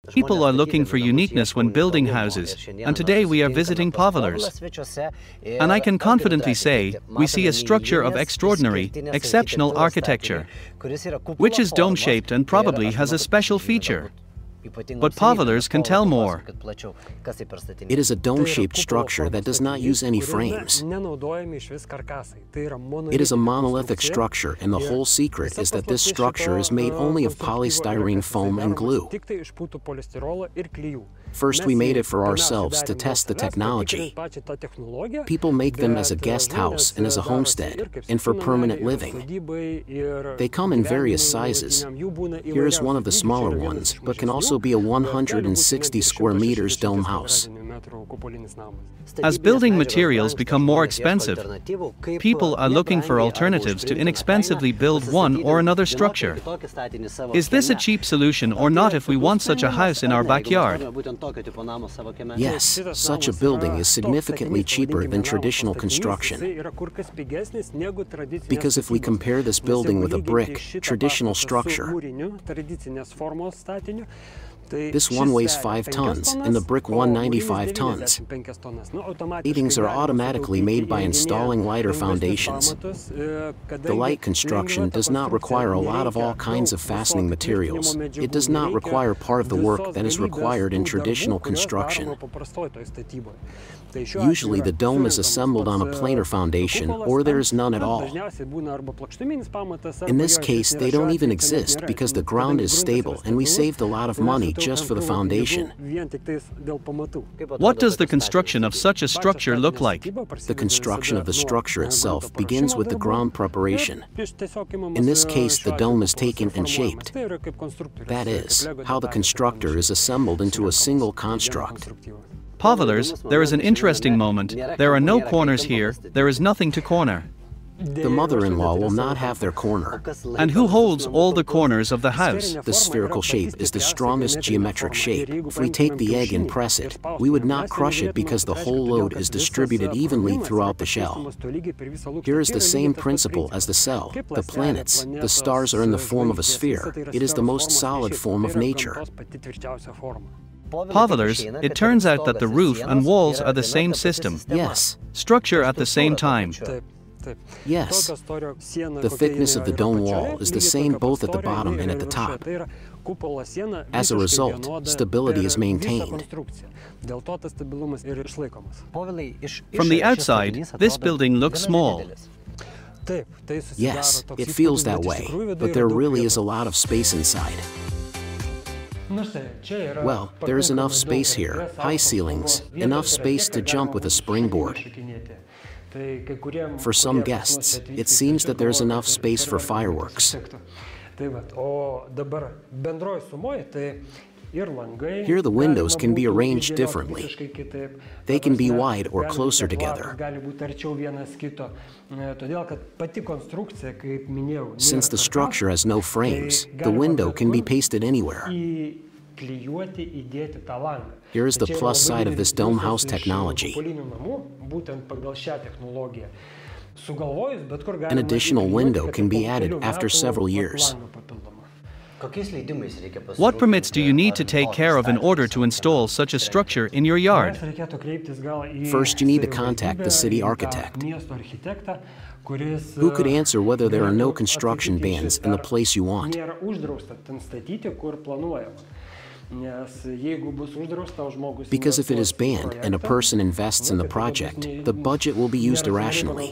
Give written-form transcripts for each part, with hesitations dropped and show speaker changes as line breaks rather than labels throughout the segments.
People are looking for uniqueness when building houses, and today we are visiting Povilars. And I can confidently say, we see a structure of extraordinary, exceptional architecture, which is dome-shaped and probably has a special feature. But Povilars can tell more.
It is a dome-shaped structure that does not use any frames. It is a monolithic structure, and the whole secret is that this structure is made only of polystyrene foam and glue. First, we made it for ourselves to test the technology. People make them as a guest house and as a homestead, and for permanent living. They come in various sizes. Here is one of the smaller ones, but can also be a 160 square meters dome house.
As building materials become more expensive, people are looking for alternatives to inexpensively build one or another structure. Is this a cheap solution or not if we want such a house in our backyard?
Yes, such a building is significantly cheaper than traditional construction. Because if we compare this building with a brick, traditional structure, this one weighs 5 tons, and the brick 195 tons. Fittings are automatically made by installing lighter foundations. The light construction does not require a lot of all kinds of fastening materials. It does not require part of the work that is required in traditional construction. Usually the dome is assembled on a planar foundation, or there is none at all. In this case, they don't even exist because the ground is stable and we saved a lot of money just for the foundation.
What does the construction of such a structure look like?
The construction of the structure itself begins with the ground preparation. In this case, the dome is taken and shaped. That is, how the constructor is assembled into a single construct.
Povilars, there is an interesting moment. There are no corners here, there is nothing to corner.
The mother-in-law will not have their corner.
And who holds all the corners of the house?
The spherical shape is the strongest geometric shape. If we take the egg and press it, we would not crush it because the whole load is distributed evenly throughout the shell. Here is the same principle as the cell. The planets, the stars are in the form of a sphere. It is the most solid form of nature.
Povilars, it turns out that the roof and walls are the same system.
Yes.
Structure at the same time.
Yes. The thickness of the dome wall is the same both at the bottom and at the top. As a result, stability is maintained.
From the outside, this building looks small.
Yes, it feels that way, but there really is a lot of space inside. Well, there is enough space here, high ceilings, enough space to jump with a springboard. For some guests, it seems that there's enough space for fireworks. Here the windows can be arranged differently. They can be wide or closer together. Since the structure has no frames, the window can be pasted anywhere. Here is the plus side of this dome house technology. An additional window can be added after several years.
What permits do you need to take care of in order to install such a structure in your yard?
First, you need to contact the city architect, who could answer whether there are no construction bans in the place you want. Because if it is banned and a person invests in the project, the budget will be used irrationally.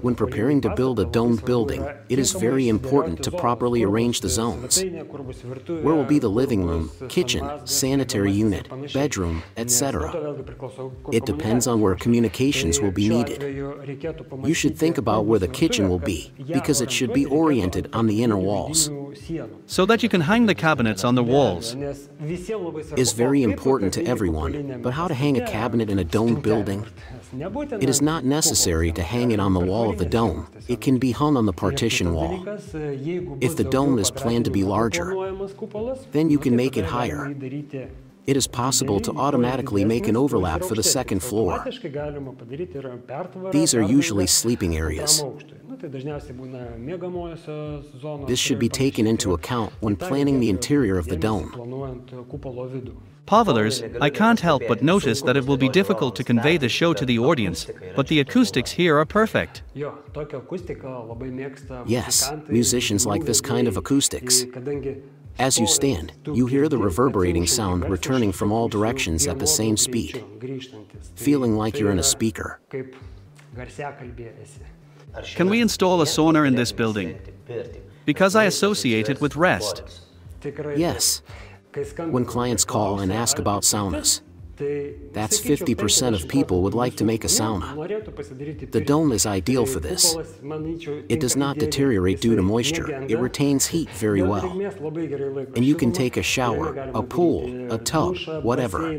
When preparing to build a domed building, it is very important to properly arrange the zones. Where will be the living room, kitchen, sanitary unit, bedroom, etc.? It depends on where communications will be needed. You should think about where the kitchen will be, because it should be oriented on the inner walls.
So that you can hang the cabinets on the walls.
Is very important to everyone, but how to hang a cabinet in a domed building? It is not necessary to hang it on the wall of the dome. It can be hung on the partition wall. If the dome is planned to be larger, then you can make it higher. It is possible to automatically make an overlap for the second floor. These are usually sleeping areas. This should be taken into account when planning the interior of the dome.
Pavelers, I can't help but notice that it will be difficult to convey the show to the audience, but the acoustics here are perfect.
Yes, musicians like this kind of acoustics. As you stand, you hear the reverberating sound returning from all directions at the same speed, feeling like you're in a speaker.
Can we install a sauna in this building? Because I associate it with rest.
Yes. When clients call and ask about saunas, that's 50% of people would like to make a sauna. The dome is ideal for this. It does not deteriorate due to moisture, it retains heat very well. And you can take a shower, a pool, a tub, whatever.